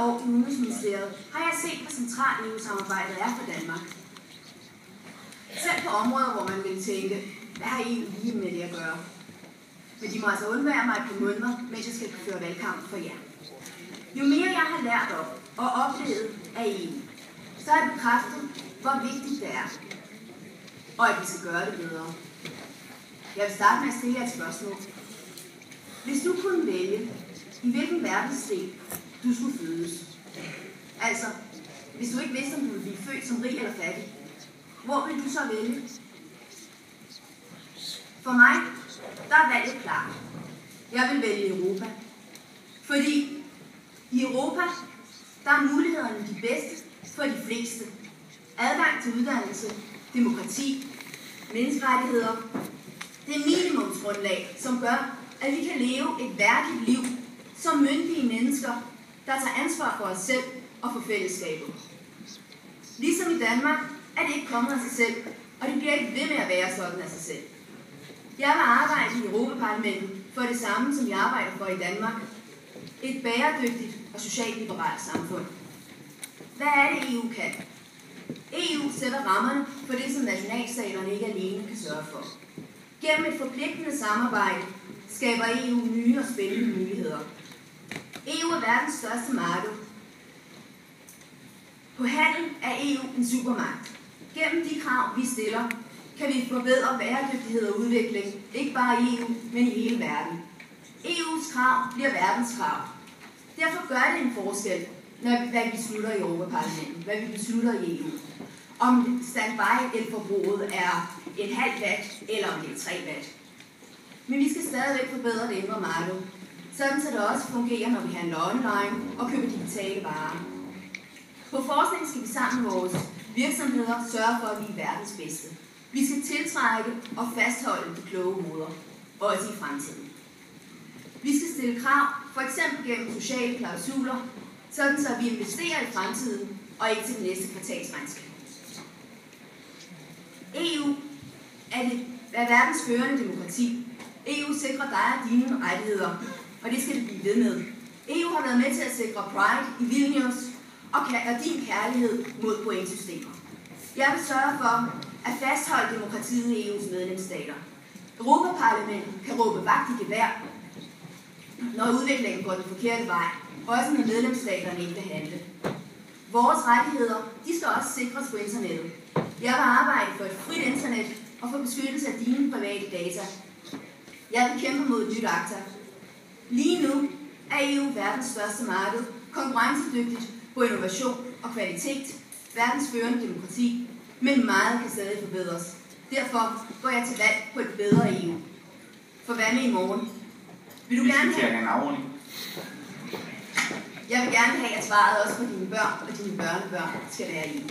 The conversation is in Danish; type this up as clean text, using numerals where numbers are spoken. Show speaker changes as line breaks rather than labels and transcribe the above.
år i Udenrigsministeriet har jeg set, hvor centralt EU-samarbejdet er for Danmark. Selv på områder, hvor man vil tænke, hvad har EU lige med det at gøre? Men de må altså undvære mig et par måneder, mens jeg skal føre valgkamp for jer. Jo mere jeg har lært om og oplevet af EU, så har jeg bekræftet, hvor vigtigt det er, og at vi skal gøre det bedre. Jeg vil starte med at stille jer et spørgsmål. Hvis du kunne vælge, i hvilken verdensdel du skulle fødes, altså hvis du ikke vidste, om du ville blive født som rig eller fattig, hvor vil du så vælge? For mig, der er valget klart. Jeg vil vælge Europa. Fordi i Europa, der er mulighederne de bedste for de fleste. Adgang til uddannelse, demokrati, menneskerettigheder. Det er minimumsgrundlag, som gør, at vi kan leve et værdigt liv som myndige mennesker, der tager ansvar for os selv og for fællesskabet. Ligesom i Danmark er det ikke kommet af sig selv, og det bliver ikke ved med at være sådan af sig selv. Jeg vil arbejde i Europaparlamentet for det samme, som vi arbejder for i Danmark. Et bæredygtigt og socialt liberalt samfund. Hvad er det, EU kan? EU sætter rammerne for det, som nationalstaterne ikke alene kan sørge for. Gennem et forpligtende samarbejde skaber EU nye og spændende muligheder. EU er verdens største marked. På handel er EU en supermagt. Gennem de krav, vi stiller, kan vi forbedre bæredygtighed og udvikling, ikke bare i EU, men i hele verden. EU's krav bliver verdens krav. Derfor gør det en forskel, hvad vi beslutter i Europaparlamentet, hvad vi beslutter i EU. Om standby-elforbruget er en halv watt, eller om det er 3 watt. Men vi skal stadigvæk forbedre det indre marked, sådan så det også fungerer, når vi handler online og køber digitale varer. På forskning skal vi sammen med vores virksomheder sørge for, at vi er verdens bedste. Vi skal tiltrække og fastholde de kloge hoveder, også i fremtiden. Vi skal stille krav, f.eks. gennem sociale klausuler, sådan så vi investerer i fremtiden og ikke til det næste kvartalsregnskab. EU er verdens førende demokrati. EU sikrer dig og dine rettigheder, og det skal det blive ved med. EU har været med til at sikre Pride i Vilnius og din kærlighed mod pointsystemer. Jeg vil sørge for at fastholde demokratiet i EU's medlemsstater. Europaparlamentet kan råbe vagt i gevær, når udviklingen går den forkerte vej, også når medlemsstaterne ikke vil handle. Vores rettigheder, de skal også sikres på internettet. Jeg vil arbejde for et frit internet og for beskyttelse af dine private data. Jeg vil kæmpe mod et nyt ACTA. Lige nu er EU verdens største marked, konkurrencedygtigt på innovation og kvalitet, verdens førende demokrati, men meget kan stadig forbedres. Derfor går jeg til valg på et bedre EU. For hvad med i morgen? Vil du gerne have... Jeg vil gerne have, at svaret også for dine børn og dine børnebørn skal være EU.